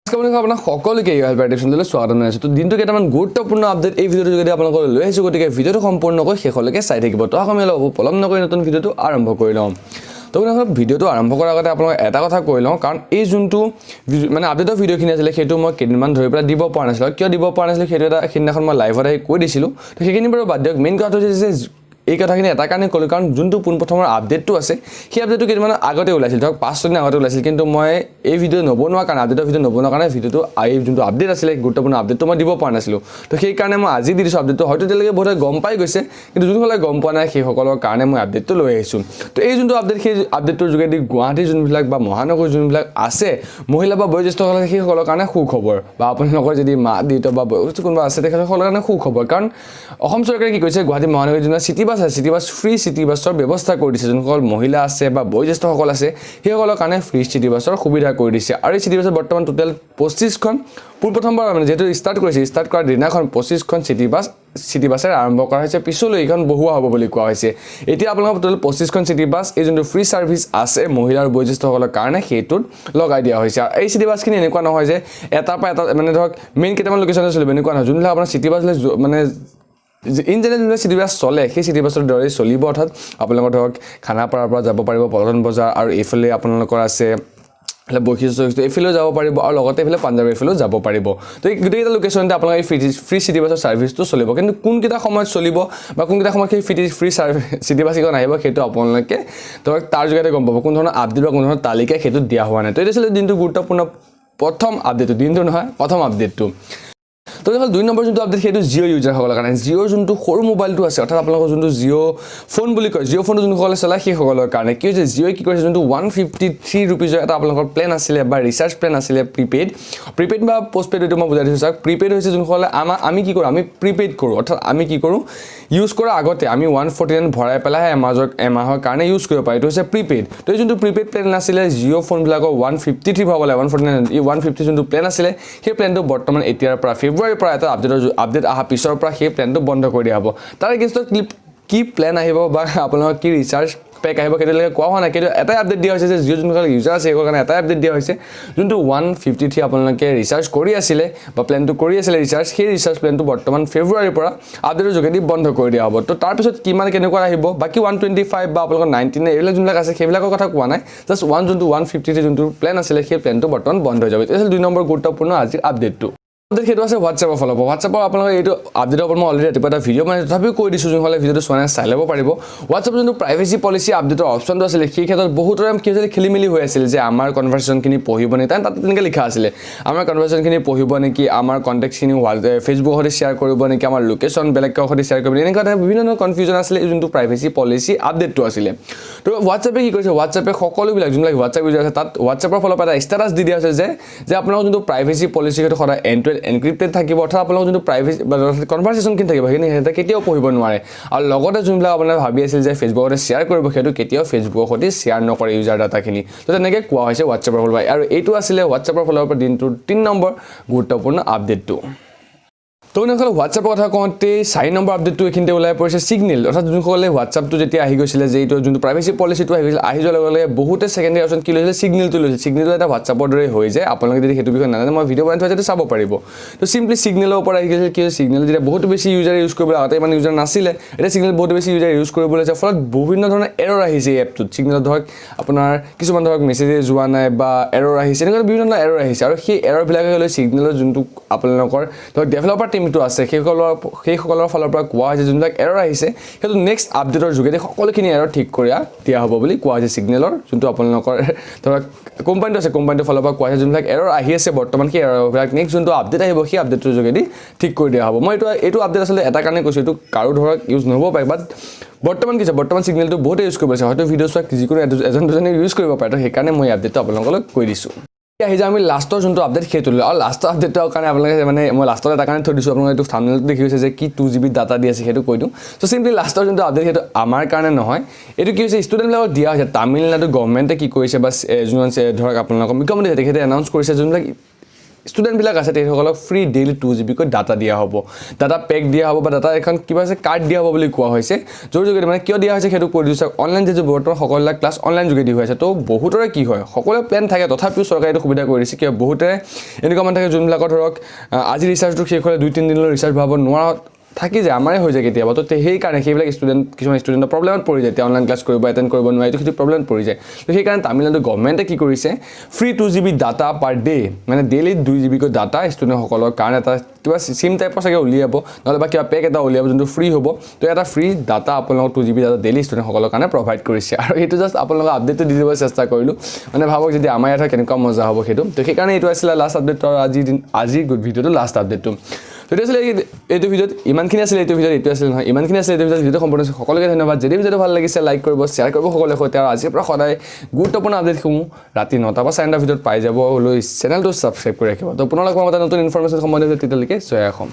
আপোনাক সকলোকে হেল্পাৰটিভলৈ স্বাগতম জনাইছোঁ। তো দিনটো কেইটামান গুৰুত্বপূৰ্ণ আপডেট এই ভিডিঅ'টোৰ যোগেদি আপোনালোকক লৈ আহিছোঁ, গতিকে ভিডিঅ'টো সম্পূৰ্ণকৈ শেষলৈকে চাই থাকিব। তো আমি অলপ পলম নকৰি নতুন ভিডিঅ'টো আৰম্ভ কৰি লওঁ। তো ভিডিঅ'টো আৰম্ভ কৰাৰ আগতে আপোনালোক এটা কথা কৈ লওঁ, কাৰণ এই যোনটো মানে আপডেটৰ ভিডিঅ'খিনি আছিলে সেইটো মই কেইদিনমান ধৰি পেলাই দিব পৰা নাছিলোঁ। কিয় দিব পৰা নাছিলোঁ সেইটো সেইদিনাখন মই লাইভত আহি কৈ দিছিলোঁ। তো সেইখিনি বাৰু বাদ দিয়ক। মেইন কথাটো হৈছে যে এই কথাখিনি এটা কাৰণে ক'লোঁ, কাৰণ যোনটো পোনপ্ৰথমৰ আপডেটটো আছে সেই আপডেটটো কেইদিনমান আগতে ওলাইছিল, ধৰক 5-6 দিন আগতে ওলাইছিল। কিন্তু মই এই ভিডিঅ' নবনোৱাৰ কাৰণে আপডেটৰ ভিডিঅ' নবনোৱাৰ কাৰণে ভিডিঅ'টো এই যোনটো আপডেট আছিলে গুৰুত্বপূৰ্ণ আপডেটটো মই দিব পৰা নাছিলোঁ। তো সেইকাৰণে মই আজি দি দিছোঁ আপডেটটো। হয়তো তেওঁলোকে বহুতে গম পাই গৈছে, কিন্তু যোনসকলে গম পোৱা নাই সেইসকলৰ কাৰণে মই আপডেটটো লৈ আহিছোঁ। তো এই যোনটো আপডেট সেই আপডেটটোৰ যোগেদি গুৱাহাটীৰ যোনবিলাক বা মহানগৰ যোনবিলাক আছে মহিলা বা বয়োজ্যেষ্ঠসকল সেইসকলৰ কাৰণে সুখবৰ, বা আপোনালোকৰ যদি মা দেউতা বা বয়োজ্যেষ্ঠ কোনোবা আছে তেখেতসকলৰ কাৰণে সুখবৰ। কাৰণ অসম চৰকাৰে কি কৰিছে, গুৱাহাটী মহানগৰীৰ যোনবিলাক চিটি বাছ আছে চিটি বাছ ফ্ৰী চিটি বাছৰ ব্যৱস্থা কৰি দিছে। যোনসকল মহিলা আছে বা বয়োজ্যেষ্ঠসকল আছে সেইসকলৰ কাৰণে ফ্ৰী চিটি বাছৰ সুবিধা কৰি দিছে। আৰু এই চিটি বাছত বৰ্তমান টোটেল 25খন পোনপ্ৰথমবাৰ মানে যিহেতু ষ্টাৰ্ট কৰিছে, ষ্টাৰ্ট কৰাৰ দিনাখন 25খন চিটি বাছেৰে আৰম্ভ কৰা হৈছে। পিছলৈ এইখন বহোৱা হ'ব বুলি কোৱা হৈছে। এতিয়া আপোনালোকৰ টোটেল 25খন চিটি বাছ এই যোনটো ফ্ৰী ছাৰ্ভিচ আছে মহিলা আৰু বয়োজ্যেষ্ঠসকলৰ কাৰণে সেইটোত লগাই দিয়া হৈছে। আৰু এই চিটি বাছখিনি এনেকুৱা নহয় যে এটাৰ পৰা এটা মানে ধৰক মেইন কেইটামান লোকেশ্যনে চলিব, এনেকুৱা নহয়। যোনবিলাক আপোনাৰ চিটি বাছ মানে ইন জেনেৰেল যোনবিলাক চিটি বাছ চলে সেই চিটি বাছৰ দৰেই চলিব। অৰ্থাৎ আপোনালোকৰ ধৰক খানাপাৰাৰ পৰা যাব পাৰিব পল্টন বজাৰ, আৰু এইফালে আপোনালোকৰ আছে বৈশিষ্ট্য এইফালেও যাব পাৰিব, আৰু লগতে এইফালে পাঞ্জাৱৰ এইফালেও যাব পাৰিব। তো এই গোটেইকেইটা লোকেশ্যনতে আপোনালোকে এই ফ্ৰী চিটি বাছৰ ছাৰ্ভিচটো চলিব। কিন্তু কোনকেইটা সময়ত চলিব বা কোনকেইটা সময়ত সেই ফ্ৰী চিটি বাছকেইখন আহিব সেইটো আপোনালোকে ধৰক তাৰ যোগেদি গম পাব। কোনো ধৰণৰ আপডেট বা কোনো ধৰণৰ তালিকা সেইটো দিয়া হোৱা নাই। তো এইটো আছিলে দিনটো গুৰুত্বপূৰ্ণ প্ৰথম আপডেটটো, দিনটো নহয় প্ৰথম আপডেটটো। তো দেখোন 2 নম্বৰ যোনটো আপডেট সেইটো জিঅ' ইউজাৰসকলৰ কাৰণে। জিঅ'ৰ যোনটো সৰু মোবাইলটো আছে, অৰ্থাৎ আপোনালোকৰ যোনটো জিঅ' ফোন বুলি কয়, জিঅ' ফোনটো যোনসকলে চলায় সেইসকলৰ কাৰণে কি হৈছে, জিঅ'ই কি কৰিছে যোনটো 153 ৰুপিজৰ এটা আপোনালোকৰ প্লেন আছিলে বা ৰিচাৰ্জ প্লেন আছিলে প্ৰিপেইড বা পষ্টপেইড, এইটো মই বুজাই দিছোঁ চাওক। প্ৰিপেইড হৈছে যোনসকলে আমি কি কৰোঁ, আমি প্ৰিপেইড কৰোঁ। অৰ্থাৎ আমি কি কৰোঁ, ইউজ কৰাৰ আগতে আমি 149 ভৰাই পেলাই এমাহৰ কাৰণে ইউজ কৰিব পাৰি। এইটো হৈছে প্ৰিপেইড। তো এই যোনটো প্ৰিপেইড প্লেন আছিলে জিঅ' ফোনবিলাকৰ 153 ভৰাব লাগে, 149 এই 150 যোনটো প্লেন আছিলে সেই প্লেনটো বৰ্তমান এতিয়াৰ পৰা ফেব্ৰুৱাৰীৰ পৰা এটা আপডেট অহা পিছৰ পৰা সেই প্লেনটো বন্ধ কৰি দিয়া হ'ব। তাৰ এগেইনষ্টত কি প্লেন আহিব বা আপোনালোকৰ কি ৰিচাৰ্জ পেক আহিব সেইটোলৈকে কোৱা হোৱা নাই। কিন্তু এটাই আপডেট দিয়া হৈছে যে জিঅ' যোনসকল ইউজাৰ আছে সেইসকলৰ কাৰণে এটাই আপডেট দিয়া হৈছে, যোনটো 153 আপোনালোকে ৰিচাৰ্জ কৰি আছিলে বা প্লেনটো কৰি আছিলে ৰিচাৰ্জ, সেই ৰিচাৰ্জ প্লেনটো বৰ্তমান ফেব্ৰুৱাৰীৰ পৰা আপডেটৰ যোগেদি বন্ধ কৰি দিয়া হ'ব। তো তাৰপিছত কিমান কেনেকুৱা আহিব, বাকী 125 বা আপোনালোকৰ 99 এইবিলাক যোনবিলাক আছে সেইবিলাকৰ কথা কোৱা নাই। জাষ্ট যোনটো 153 যোনটো প্লেন আছিলে সেই প্লেনটো বৰ্তমান বন্ধ হৈ যাব। এইটো আছিল 2 নম্বৰ গুৰুত্বপূৰ্ণ আজিৰ আপডেটটো। সেইটো আছে হোৱাটছএপৰ ফালৰ পৰা। হোৱাটছএপৰ আপোনালোকে এইটো আপডেটৰ ওপৰত মই অলৰেডি ৰাতিপুৱা এটা ভিডিঅ' মানে তথাপিও কৈ দিছোঁ, যোনসকলে ভিডিঅ'টো চোৱা নাই চাই ল'ব পাৰিব। হোৱাটছএপৰ যোনটো প্ৰাইভেচি পলিচি আপডেটৰ অপশ্যনটো আছিলে সেই ক্ষেত্ৰত বহুতৰে কি হৈছিলে, খেলি মেলি হৈ আছিল যে আমাৰ কনভাৰ্চেশ্যনখিনি পঢ়িব নেকি, তাত তেনেকৈ লিখা আছিলে আমাৰ কনভাৰ্চেশ্যনখিনি পঢ়িব নেকি, আমাৰ কণ্টেক্টখিনি ফেচবুকৰ সৈতে শ্বেয়াৰ কৰিব নেকি, আমাৰ লোকেশ্যন বেলেগৰ সৈতে শ্বেয়াৰ কৰিব নেকি, এনেকুৱা বিভিন্ন ধৰণৰ কনফিউজন আছিলে এই যোনটো প্ৰাইভেচি পলিচি আপডেটটো আছিলে। তো হোৱাটছএপে কি কৰিছে, হোৱাটছএপে সকলোবিলাক যোনবিলাক হোৱাটছএপ ইউজাৰ আছে তাত হোৱাটছএপৰ ফালৰ পৰা এটা ষ্টেটাছ দি দিয়া হৈছে যে আপোনালোকৰ যোনটো প্ৰাইভেচি পলিচি সেইটো সদায় এণ্ড টু এণ্ড এনক্ৰিপ্টেড থাকিব। অৰ্থাৎ আপোনালোকৰ যোনটো প্ৰাইভেচি বা কনভাৰ্চেশ্যনখিনি থাকিব সেইখিনি সিহঁতে কেতিয়াও পঢ়িব নোৱাৰে। আৰু লগতে যোনবিলাক আপোনালোকে ভাবি আছিল যে ফেচবুকতে শ্বেয়াৰ কৰিব সেইটো কেতিয়াও ফেচবুকৰ সৈতে শ্বেয়াৰ নকৰে ইউজাৰ ডাটাখিনি। তো তেনেকৈ কোৱা হৈছে হোৱাটছএপৰ ফালৰ পৰা। আৰু এইটো আছিলে হোৱাটছএপৰ ফালৰ পৰা দিনটোৰ 3 নম্বৰ গুৰুত্বপূৰ্ণ আপডেটটো। তো এনেকৈ হোৱাটছএপৰ কথা কওঁতে 4 নম্বৰ আপডেটটো এইখিনিতে ওলাই পৰিছে ছিগনেল। অৰ্থাৎ যোনসকলে হোৱাটছএপটো যেতিয়া আহি গৈছিলে যে এইটো যোনটো প্ৰাইভেচি পলিচিটো আহি গৈছিলে, আহি যোৱাৰ লগে লগে বহুতে ছেকেণ্ডেৰী অপশ্যন কি লৈছিলে, ছিগনেলটো লৈছিলে। ছিগনেলটো এটা হোৱাটছএপৰ দৰে হৈ যায়। আপোনালোকে যদি সেইটো বিষয়ে নাজানে মই ভিডিঅ' বনাই থোৱা যাতে চাব পাৰিব। তো চিম্পলি ছিগনেলৰ ওপৰত আহি গৈছে কি ছিগনেল যেতিয়া বহুত বেছি ইউজাৰ ইউজ কৰিবলৈ আগতে ইমান ইউজাৰ নাছিলে, এতিয়া ছিগনেল বহুত বেছি ইউজাৰ ইউজ কৰিবলৈ আছে, ফলত বিভিন্ন ধৰণৰ এৰৰ আহিছে এই এপটোত। ছিগনেলত ধৰক আপোনাৰ কিছুমান ধৰক মেছেজে যোৱা নাই বা এৰৰ আহিছে, এনেকুৱা বিভিন্ন ধৰণৰ এৰৰ আহিছে। আৰু সেই এৰৰবিলাকে লৈ ছিগনেলৰ যোনটো আপোনালোকৰ ধৰক ডেভেলপাৰ টিমটো আছে সেইসকলৰ ফালৰ পৰা কোৱা হৈছে যোনবিলাক এৰৰ আহিছে সেইটো নেক্সট আপডেটৰ যোগেদি সকলোখিনি এৰৰ ঠিক কৰি দিয়া হ'ব বুলি কোৱা হৈছে। ছিগনেলৰ যোনটো আপোনালোকৰ ধৰক কোম্পানীটো আছে কোম্পানীটোৰ ফালৰ পৰা কোৱা হৈছে যোনবিলাক এৰৰ আহি আছে বৰ্তমান সেই এৰৰবিলাক নেক্সট যোনটো আপডেট আহিব সেই আপডেটটোৰ যোগেদি ঠিক কৰি দিয়া হ'ব। মই এইটো আপডেট আচলতে এটা কাৰণে কৈছোঁ, এইটো কাৰো ধৰক ইউজ নহ'ব পাৰে, বাট বৰ্তমান কি হৈছে বৰ্তমান ছিগনেলটো বহুতে ইউজ কৰিব আছে, হয়তো ভিডিঅ' চোৱা যিকোনো এজন দুজনে ইউজ কৰিব পাৰে। তো সেইকাৰণে মই আপডেটটো আপোনালোকক কৈ দিছোঁ। আহি যাওঁ আমি লাষ্টৰ যোনটো আপডেট সেইটো লৈ। আৰু লাষ্টৰ আপডেটৰ কাৰণে আপোনালোকে মানে মই লাষ্টত এটা কাৰণে থৈ দিছোঁ, আপোনালোকে এইটো থাম্বনেইলত দেখি হৈছে যে কি 2 GB ডাটা দি আছে সেইটো কৈ দিওঁ। তো চিম্পলি লাষ্টৰ যোনটো আপডেট সেইটো আমাৰ কাৰণে নহয়, এইটো কি হৈছে ষ্টুডেণ্টবিলাকক দিয়া হৈছে। তামিলনাডু গভৰ্ণমেণ্টে কি কৰিছে বা যোন ধৰক আপোনালোকৰ মুখ্যমন্ত্ৰী তেখেতে এনাউন্স কৰিছে যোনবিলাক ষ্টুডেণ্টবিলাক আছে তেখেতসকলক ফ্ৰী ডেইলি 2 GB কৈ ডাটা দিয়া হ'ব ডাটা পেক দিয়া হ'ব বা ডাটা এখন কিবা আছে কাৰ্ড দিয়া হ'ব বুলি কোৱা হৈছে যোৰ যোগেদি মানে কিয় দিয়া হৈছে সেইটো কৈ দিছো অনলাইন যে বৰ্তমান সকলোবিলাক ক্লাছ অনলাইন যোগেদি হৈ আছে তো বহুতৰে কি হয় সকলো প্লেন থাকে তথাপিও চৰকাৰে এইটো সুবিধা কৰি দিছে কিয় বহুতে এনেকুৱা মান থাকে যোনবিলাকৰ ধৰক আজি ৰিচাৰ্জটো শেষ হ'লে 2-3 দিনলৈ ৰিচাৰ্জ ভাব নোৱাৰা থাকি যায় আমাৰে হৈ যায় কেতিয়াবা তো সেই কাৰণে সেইবিলাক ষ্টুডেণ্ট কিছুমান ষ্টুডেণ্টৰ প্ৰব্লেমত পৰি যায় অনলাইন ক্লাছ কৰিব এটেণ্ড কৰিব নোৱাৰে সেইটো প্ৰব্লেম পৰি যায় তো সেইকাৰণে তামিলনাডু গভৰ্ণমেণ্টে কি কৰিছে free 2 GB data per day মানে ডেইলি 2 GB কৈ ডাটা ষ্টুডেণ্টসকলৰ কাৰণে এটা কিবা চিম টাইপৰ চাগে উলিয়াব নহ'লে বা কিবা পেক এটা উলিয়াব যোনটো ফ্ৰী হ'ব তো এটা ফ্ৰী ডাটা আপোনালোকক 2 GB ডাটা ডেইলি ষ্টুডেণ্টসকলৰ কাৰণে প্ৰভাইড কৰিছে আৰু এইটো জাষ্ট আপোনালোকক আপডেটটো দি দিব চেষ্টা কৰিলোঁ মানে ভাবক যদি আমাৰ ইয়াত কেনেকুৱা মজা হ'ব সেইটো তো সেইকাৰণে এইটো আছিলে লাষ্ট আপডেট আৰু আজিৰ ভিডিঅ'টো লাষ্ট আপডেটটো তো এইটো আছিলে এইটো ভিডিঅ'ত ইমানখিনি আছিলে এইটো ভিডিঅ'ত এইটো আছিলে নহয় ইমানখিনি আছিলে এইটো ভিডিঅ'টো সম্পূৰ্ণ সকলোকে ধন্যবাদ যদি ভিডিঅ'টো ভাল লাগিছে লাইক কৰিব শ্বেয়াৰ কৰিব সকলোৰে সৈতে আৰু আজিৰ পৰা সদায় গুৰুত্বপূৰ্ণ আপডেটসমূহ ৰাতি 9টা বা 4টা ভিডিঅ'ত পাই যাবলৈ চেনেলটো ছাবস্ক্ৰাইব কৰি ৰাখিব তো পুনৰ লগ পাম এটা নতুন ইনফৰমেশ্যন সম্বন্ধে তেতিয়ালৈকে জয় অসম